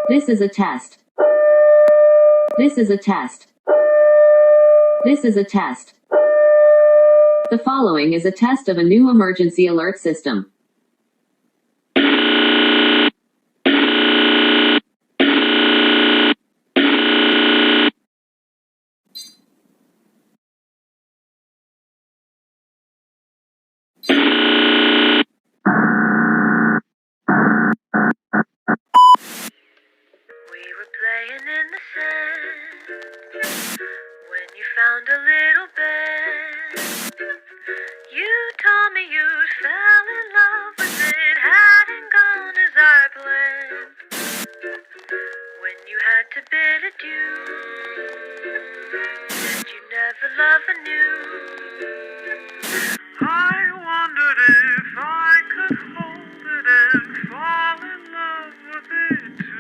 This is a test. This is a test. This is a test. The following is a test of a new emergency alert system. We were playing in the sand when you found a little bed. You told me you fell in love with it, hadn't gone as I planned. When you had to bid adieu, said you never love anew. I wondered if I could hold it and fall in love with it too.